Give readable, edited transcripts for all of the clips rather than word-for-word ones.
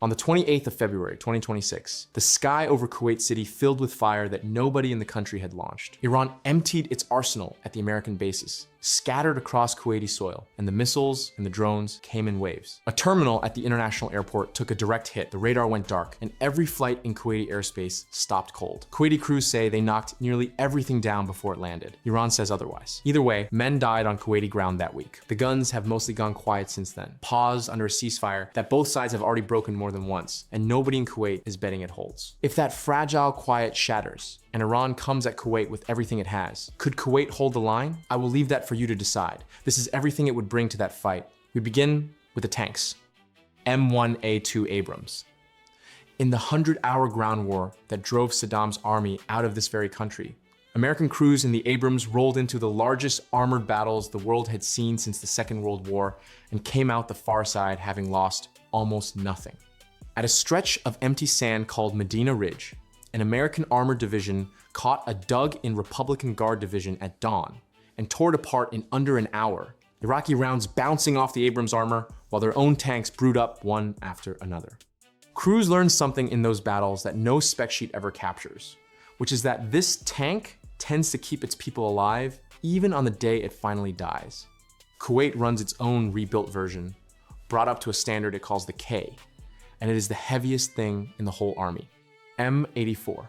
On the 28th of February, 2026, the sky over Kuwait City filled with fire that nobody in the country had launched. Iran emptied its arsenal at the American bases, scattered across Kuwaiti soil, and the missiles and the drones came in waves. A terminal at the international airport took a direct hit, the radar went dark, and every flight in Kuwaiti airspace stopped cold. Kuwaiti crews say they knocked nearly everything down before it landed. Iran says otherwise. Either way, men died on Kuwaiti ground that week. The guns have mostly gone quiet since then, paused under a ceasefire that both sides have already broken more than once, and nobody in Kuwait is betting it holds. If that fragile quiet shatters, and Iran comes at Kuwait with everything it has, could Kuwait hold the line? I will leave that for you to decide. This is everything it would bring to that fight. We begin with the tanks. M1A2 Abrams. In the 100-hour ground war that drove Saddam's army out of this very country, American crews in the Abrams rolled into the largest armored battles the world had seen since the Second World War and came out the far side having lost almost nothing. At a stretch of empty sand called Medina Ridge, an American armored division caught a dug-in Republican Guard division at dawn and tore it apart in under an hour, Iraqi rounds bouncing off the Abrams armor while their own tanks brewed up one after another. Crews learned something in those battles that no spec sheet ever captures, which is that this tank tends to keep its people alive even on the day it finally dies. Kuwait runs its own rebuilt version, brought up to a standard it calls the K, and it is the heaviest thing in the whole army. M84.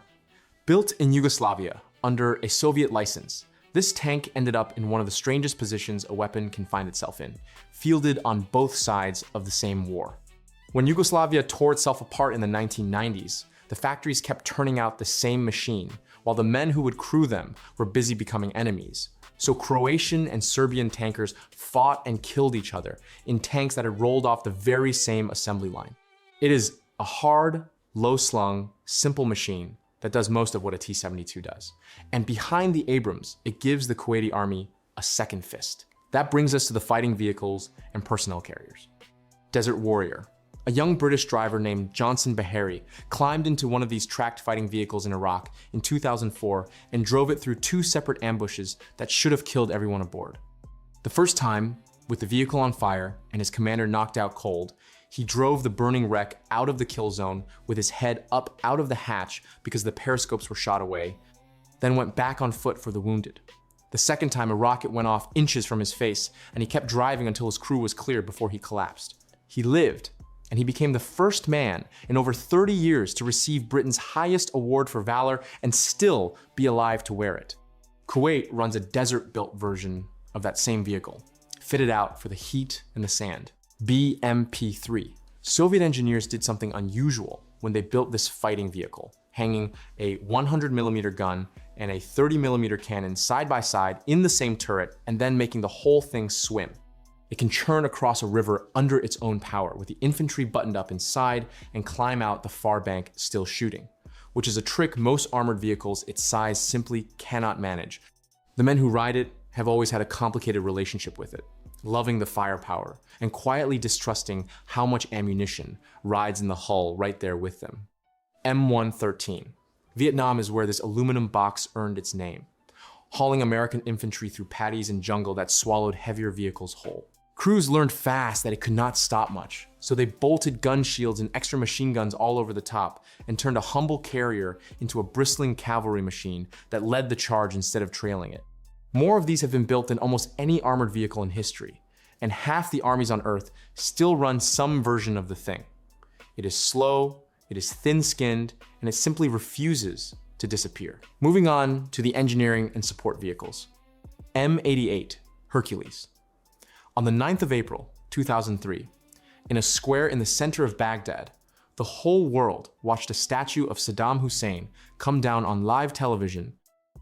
Built in Yugoslavia under a Soviet license, this tank ended up in one of the strangest positions a weapon can find itself in, fielded on both sides of the same war. When Yugoslavia tore itself apart in the 1990s, the factories kept turning out the same machine, while the men who would crew them were busy becoming enemies. So Croatian and Serbian tankers fought and killed each other in tanks that had rolled off the very same assembly line. It is a hard, low-slung, simple machine that does most of what a T-72 does. And behind the Abrams, it gives the Kuwaiti army a second fist. That brings us to the fighting vehicles and personnel carriers. Desert Warrior. A young British driver named Johnson Beharry climbed into one of these tracked fighting vehicles in Iraq in 2004 and drove it through two separate ambushes that should have killed everyone aboard. The first time, with the vehicle on fire and his commander knocked out cold, he drove the burning wreck out of the kill zone with his head up out of the hatch because the periscopes were shot away, then went back on foot for the wounded. The second time, a rocket went off inches from his face, and he kept driving until his crew was cleared before he collapsed. He lived, and he became the first man in over 30 years to receive Britain's highest award for valor and still be alive to wear it. Kuwait runs a desert-built version of that same vehicle, fitted out for the heat and the sand. BMP-3. Soviet engineers did something unusual when they built this fighting vehicle, hanging a 100mm gun and a 30mm cannon side by side in the same turret and then making the whole thing swim. It can churn across a river under its own power with the infantry buttoned up inside and climb out the far bank still shooting, which is a trick most armored vehicles its size simply cannot manage. The men who ride it have always had a complicated relationship with it, loving the firepower and quietly distrusting how much ammunition rides in the hull right there with them. M113. Vietnam is where this aluminum box earned its name, hauling American infantry through paddies and jungle that swallowed heavier vehicles whole. Crews learned fast that it could not stop much, so they bolted gun shields and extra machine guns all over the top and turned a humble carrier into a bristling cavalry machine that led the charge instead of trailing it. More of these have been built than almost any armored vehicle in history, and half the armies on Earth still run some version of the thing. It is slow, it is thin-skinned, and it simply refuses to disappear. Moving on to the engineering and support vehicles. M88 Hercules. On the 9th of April, 2003, in a square in the center of Baghdad, the whole world watched a statue of Saddam Hussein come down on live television,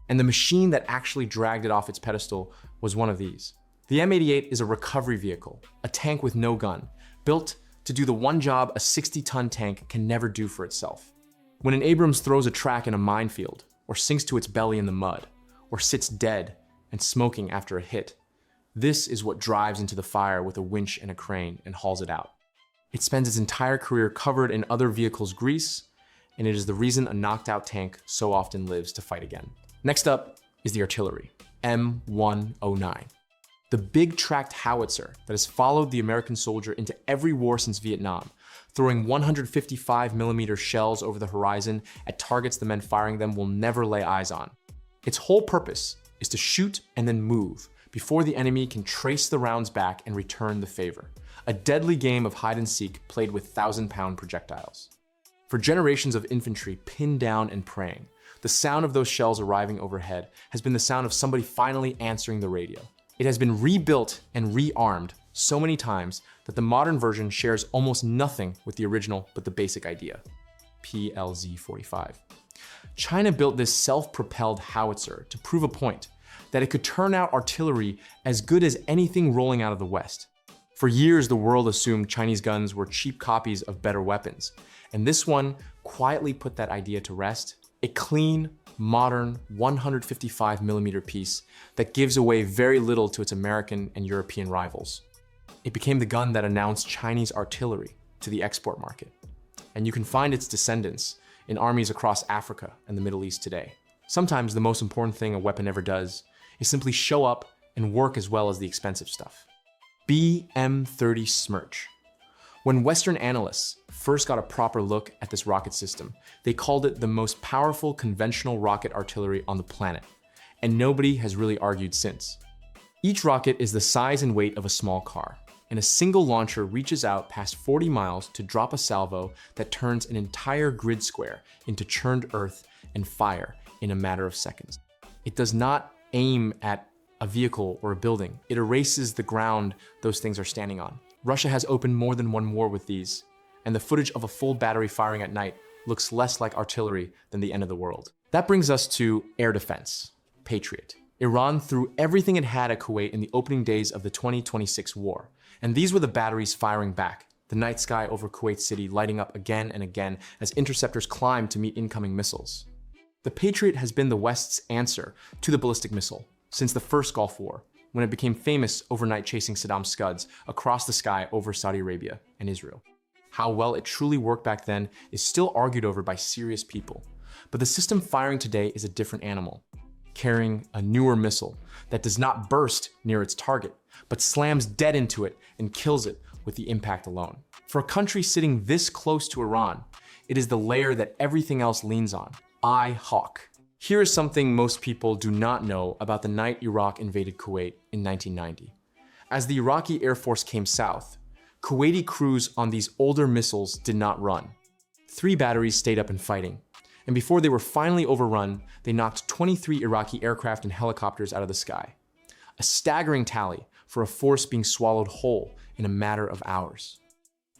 and the machine that actually dragged it off its pedestal was one of these. The M88 is a recovery vehicle, a tank with no gun, built to do the one job a 60-ton tank can never do for itself. When an Abrams throws a track in a minefield, or sinks to its belly in the mud, or sits dead and smoking after a hit, this is what drives into the fire with a winch and a crane and hauls it out. It spends its entire career covered in other vehicles' grease, and it is the reason a knocked-out tank so often lives to fight again. Next up is the artillery, M109. The big tracked howitzer that has followed the American soldier into every war since Vietnam, throwing 155mm shells over the horizon at targets the men firing them will never lay eyes on. Its whole purpose is to shoot and then move before the enemy can trace the rounds back and return the favor. A deadly game of hide and seek played with 1,000-pound projectiles. For generations of infantry pinned down and praying, the sound of those shells arriving overhead has been the sound of somebody finally answering the radio. It has been rebuilt and rearmed so many times that the modern version shares almost nothing with the original but the basic idea. PLZ-45. China built this self-propelled howitzer to prove a point, that it could turn out artillery as good as anything rolling out of the West. For years, the world assumed Chinese guns were cheap copies of better weapons, and this one quietly put that idea to rest. A clean, modern 155mm piece that gives away very little to its American and European rivals. It became the gun that announced Chinese artillery to the export market, and you can find its descendants in armies across Africa and the Middle East today. Sometimes the most important thing a weapon ever does is simply show up and work as well as the expensive stuff. BM-30 Smerch. When Western analysts first got a proper look at this rocket system, they called it the most powerful conventional rocket artillery on the planet, and nobody has really argued since. Each rocket is the size and weight of a small car, and a single launcher reaches out past 40 miles to drop a salvo that turns an entire grid square into churned earth and fire in a matter of seconds. It does not aim at a vehicle or a building. It erases the ground those things are standing on. Russia has opened more than one war with these, and the footage of a full battery firing at night looks less like artillery than the end of the world. That brings us to air defense, Patriot. Iran threw everything it had at Kuwait in the opening days of the 2026 war, and these were the batteries firing back, the night sky over Kuwait City lighting up again and again as interceptors climbed to meet incoming missiles. The Patriot has been the West's answer to the ballistic missile since the first Gulf War, when it became famous overnight chasing Saddam Scuds across the sky over Saudi Arabia and Israel. How well it truly worked back then is still argued over by serious people, but the system firing today is a different animal, carrying a newer missile that does not burst near its target, but slams dead into it and kills it with the impact alone. For a country sitting this close to Iran, it is the layer that everything else leans on, I-Hawk. Here is something most people do not know about the night Iraq invaded Kuwait in 1990. As the Iraqi Air Force came south, Kuwaiti crews on these older missiles did not run. 3 batteries stayed up and fighting, and before they were finally overrun, they knocked 23 Iraqi aircraft and helicopters out of the sky. A staggering tally for a force being swallowed whole in a matter of hours.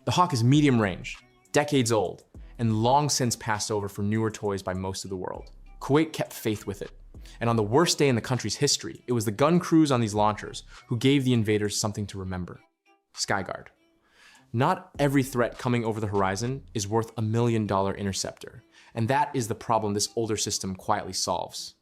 The Hawk is medium range, decades old, and long since passed over for newer toys by most of the world. Kuwait kept faith with it, and on the worst day in the country's history, it was the gun crews on these launchers who gave the invaders something to remember. Skyguard. Not every threat coming over the horizon is worth $1 million interceptor, and that is the problem this older system quietly solves.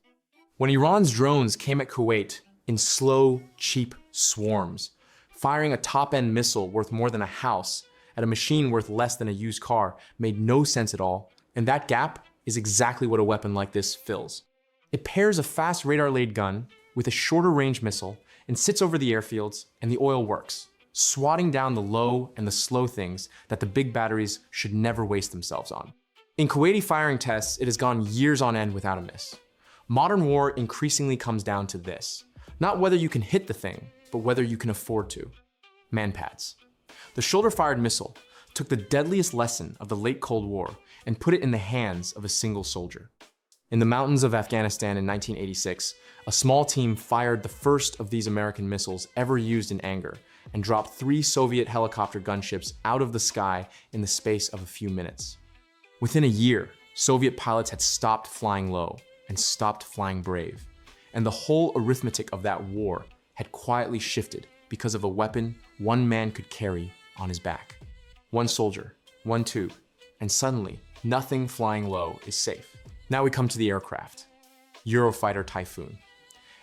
When Iran's drones came at Kuwait in slow, cheap swarms, firing a top-end missile worth more than a house at a machine worth less than a used car made no sense at all, and that gap is exactly what a weapon like this fills. It pairs a fast radar-laid gun with a shorter range missile and sits over the airfields, and the oil works, swatting down the low and the slow things that the big batteries should never waste themselves on. In Kuwaiti firing tests, it has gone years on end without a miss. Modern war increasingly comes down to this. Not whether you can hit the thing, but whether you can afford to. Manpads. The shoulder-fired missile took the deadliest lesson of the late Cold War and put it in the hands of a single soldier. In the mountains of Afghanistan in 1986, a small team fired the first of these American missiles ever used in anger and dropped 3 Soviet helicopter gunships out of the sky in the space of a few minutes. Within a year, Soviet pilots had stopped flying low and stopped flying brave, and the whole arithmetic of that war had quietly shifted because of a weapon one man could carry on his back. One soldier, one tube, and suddenly, nothing flying low is safe. Now we come to the aircraft. Eurofighter Typhoon.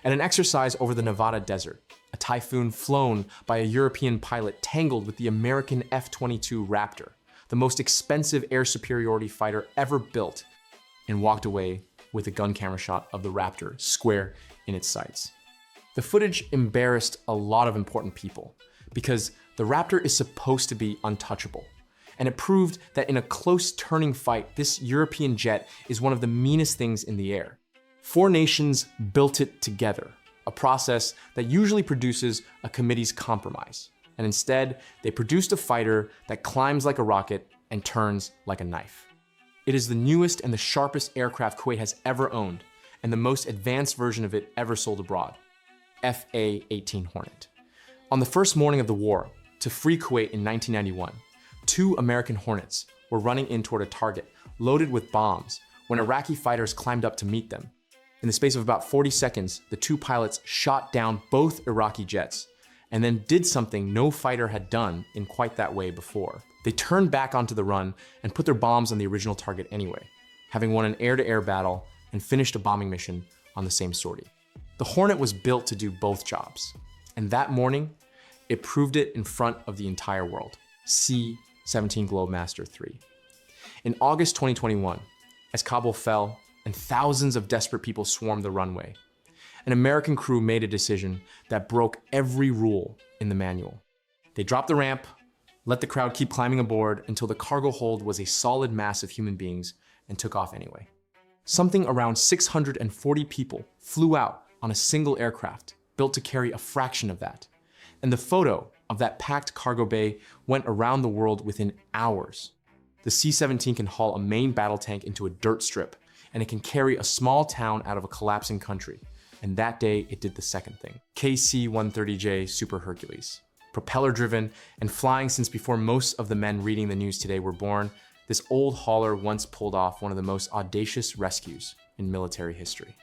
At an exercise over the Nevada desert, a Typhoon flown by a European pilot tangled with the American F-22 Raptor, the most expensive air superiority fighter ever built, and walked away with a gun camera shot of the Raptor square in its sights. The footage embarrassed a lot of important people because the Raptor is supposed to be untouchable, And it proved that in a close turning fight, this European jet is one of the meanest things in the air. 4 nations built it together, a process that usually produces a committee's compromise. And instead, they produced a fighter that climbs like a rocket and turns like a knife. It is the newest and the sharpest aircraft Kuwait has ever owned, and the most advanced version of it ever sold abroad, FA-18 Hornet. On the first morning of the war, to free Kuwait in 1991, 2 American Hornets were running in toward a target loaded with bombs when Iraqi fighters climbed up to meet them. In the space of about 40 seconds, the 2 pilots shot down both Iraqi jets and then did something no fighter had done in quite that way before. They turned back onto the run and put their bombs on the original target anyway, having won an air-to-air battle and finished a bombing mission on the same sortie. The Hornet was built to do both jobs, and that morning, it proved it in front of the entire world. C-17 Globemaster III. In August 2021, as Kabul fell and thousands of desperate people swarmed the runway, an American crew made a decision that broke every rule in the manual. They dropped the ramp, let the crowd keep climbing aboard until the cargo hold was a solid mass of human beings, and took off anyway. Something around 640 people flew out on a single aircraft built to carry a fraction of that. And the photo of that packed cargo bay went around the world within hours. The C-17 can haul a main battle tank into a dirt strip, and it can carry a small town out of a collapsing country. And that day, it did the second thing. KC-130J Super Hercules. Propeller-driven and flying since before most of the men reading the news today were born, this old hauler once pulled off one of the most audacious rescues in military history.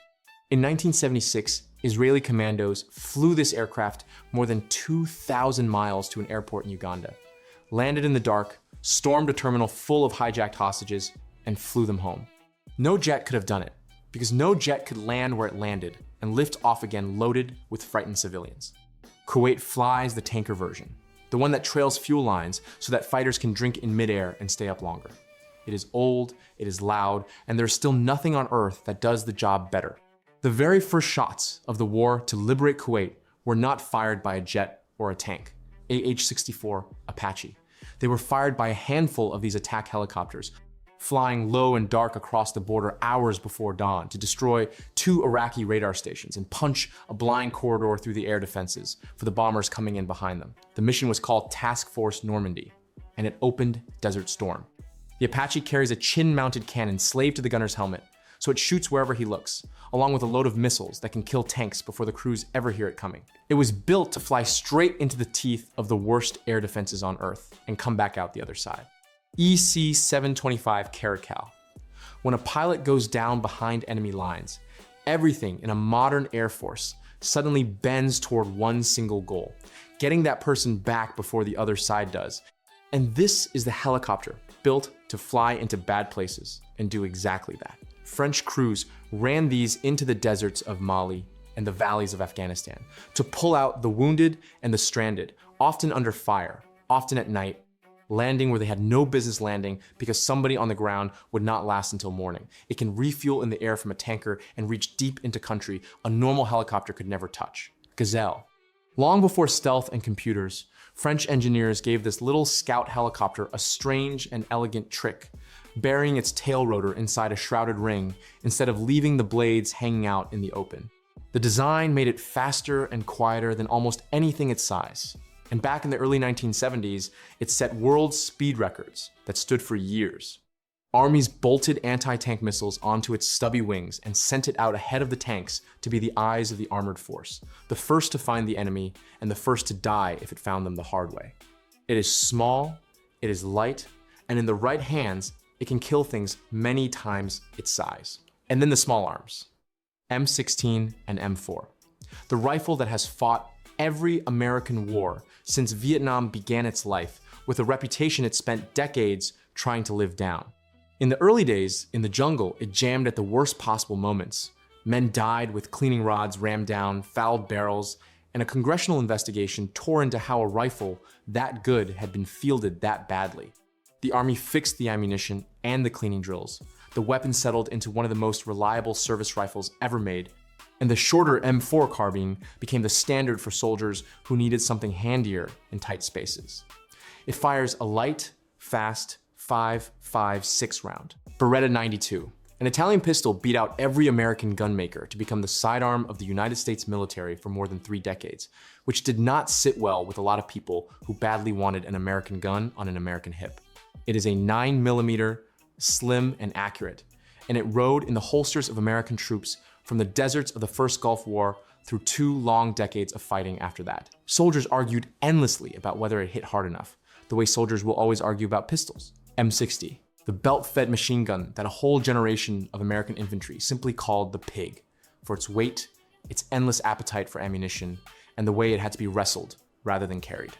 In 1976, Israeli commandos flew this aircraft more than 2,000 miles to an airport in Uganda, landed in the dark, stormed a terminal full of hijacked hostages, and flew them home. No jet could have done it, because no jet could land where it landed and lift off again loaded with frightened civilians. Kuwait flies the tanker version, the one that trails fuel lines so that fighters can drink in midair and stay up longer. It is old, it is loud, and there's still nothing on earth that does the job better. The very first shots of the war to liberate Kuwait were not fired by a jet or a tank, AH-64 Apache. They were fired by a handful of these attack helicopters, flying low and dark across the border hours before dawn to destroy 2 Iraqi radar stations and punch a blind corridor through the air defenses for the bombers coming in behind them. The mission was called Task Force Normandy, and it opened Desert Storm. The Apache carries a chin-mounted cannon slaved to the gunner's helmet, so it shoots wherever he looks, along with a load of missiles that can kill tanks before the crews ever hear it coming. It was built to fly straight into the teeth of the worst air defenses on Earth and come back out the other side. EC-725 Caracal. When a pilot goes down behind enemy lines, everything in a modern air force suddenly bends toward one single goal, getting that person back before the other side does. And this is the helicopter built to fly into bad places and do exactly that. French crews ran these into the deserts of Mali and the valleys of Afghanistan to pull out the wounded and the stranded, often under fire, often at night, landing where they had no business landing because somebody on the ground would not last until morning. It can refuel in the air from a tanker and reach deep into country a normal helicopter could never touch. Gazelle. Long before stealth and computers, French engineers gave this little scout helicopter a strange and elegant trick, burying its tail rotor inside a shrouded ring instead of leaving the blades hanging out in the open. The design made it faster and quieter than almost anything its size. And back in the early 1970s, it set world speed records that stood for years. Armies bolted anti-tank missiles onto its stubby wings and sent it out ahead of the tanks to be the eyes of the armored force, the first to find the enemy and the first to die if it found them the hard way. It is small, it is light, and in the right hands, it can kill things many times its size. And then the small arms, M16 and M4. The rifle that has fought every American war since Vietnam began its life, with a reputation it spent decades trying to live down. In the early days, in the jungle, it jammed at the worst possible moments. Men died with cleaning rods rammed down, fouled barrels, and a congressional investigation tore into how a rifle that good had been fielded that badly. The Army fixed the ammunition and the cleaning drills. The weapon settled into one of the most reliable service rifles ever made, and the shorter M4 carbine became the standard for soldiers who needed something handier in tight spaces. It fires a light, fast 5.56 round. Beretta 92. An Italian pistol beat out every American gunmaker to become the sidearm of the United States military for more than 3 decades, which did not sit well with a lot of people who badly wanted an American gun on an American hip. It is a 9mm, slim and accurate, and it rode in the holsters of American troops from the deserts of the First Gulf War through 2 long decades of fighting after that. Soldiers argued endlessly about whether it hit hard enough, the way soldiers will always argue about pistols. M60. The belt-fed machine gun that a whole generation of American infantry simply called the pig for its weight, its endless appetite for ammunition, and the way it had to be wrestled rather than carried.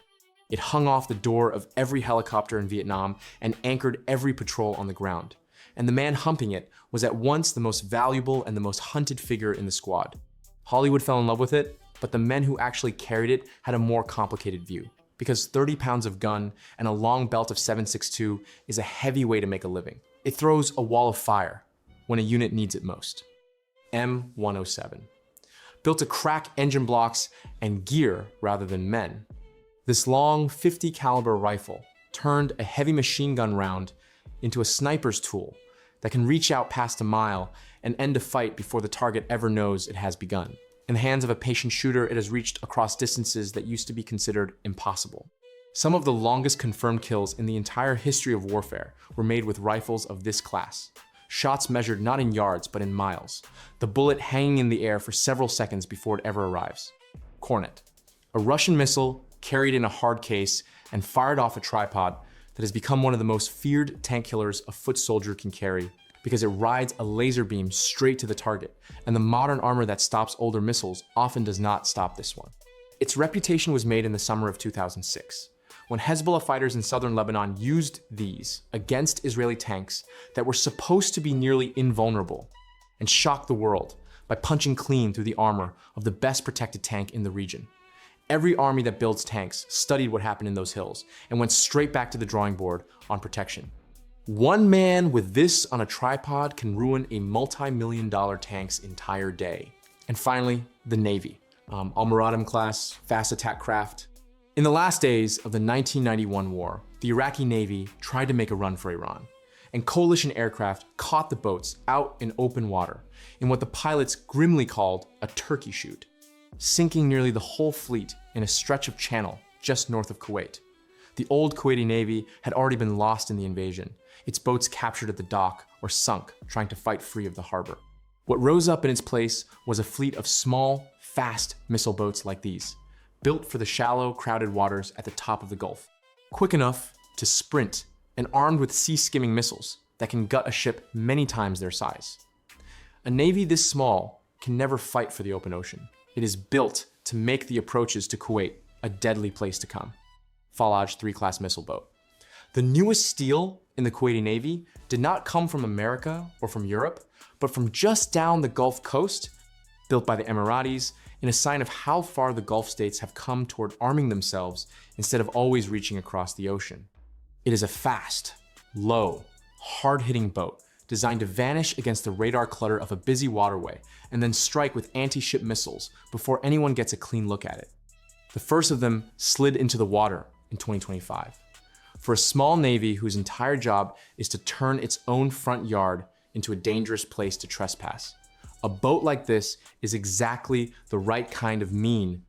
It hung off the door of every helicopter in Vietnam and anchored every patrol on the ground. And the man humping it was at once the most valuable and the most hunted figure in the squad. Hollywood fell in love with it, but the men who actually carried it had a more complicated view, because 30 pounds of gun and a long belt of 7.62 is a heavy way to make a living. It throws a wall of fire when a unit needs it most. M107. Built to crack engine blocks and gear rather than men. This long 50 caliber rifle turned a heavy machine gun round into a sniper's tool that can reach out past a mile and end a fight before the target ever knows it has begun. In the hands of a patient shooter, it has reached across distances that used to be considered impossible. Some of the longest confirmed kills in the entire history of warfare were made with rifles of this class. Shots measured not in yards, but in miles. The bullet hanging in the air for several seconds before it ever arrives. Kornet. A Russian missile carried in a hard case and fired off a tripod that has become one of the most feared tank killers a foot soldier can carry, because it rides a laser beam straight to the target, and the modern armor that stops older missiles often does not stop this one. Its reputation was made in the summer of 2006, when Hezbollah fighters in southern Lebanon used these against Israeli tanks that were supposed to be nearly invulnerable, and shocked the world by punching clean through the armor of the best protected tank in the region. Every army that builds tanks studied what happened in those hills and went straight back to the drawing board on protection. One man with this on a tripod can ruin a multi-million-dollar tank's entire day. And finally, the Navy. Al-Muradim class, fast attack craft. In the last days of the 1991 war, the Iraqi Navy tried to make a run for Iran, and coalition aircraft caught the boats out in open water in what the pilots grimly called a turkey shoot, sinking nearly the whole fleet in a stretch of channel just north of Kuwait. The old Kuwaiti Navy had already been lost in the invasion, its boats captured at the dock or sunk trying to fight free of the harbor. What rose up in its place was a fleet of small, fast missile boats like these, built for the shallow, crowded waters at the top of the Gulf, quick enough to sprint and armed with sea-skimming missiles that can gut a ship many times their size. A navy this small can never fight for the open ocean. It is built to make the approaches to Kuwait a deadly place to come. Falaj 3-class missile boat. The newest steel in the Kuwaiti Navy did not come from America or from Europe, but from just down the Gulf Coast, built by the Emiratis, in a sign of how far the Gulf states have come toward arming themselves instead of always reaching across the ocean. It is a fast, low, hard-hitting boat designed to vanish against the radar clutter of a busy waterway and then strike with anti-ship missiles before anyone gets a clean look at it. The first of them slid into the water in 2025. For a small navy whose entire job is to turn its own front yard into a dangerous place to trespass, a boat like this is exactly the right kind of mean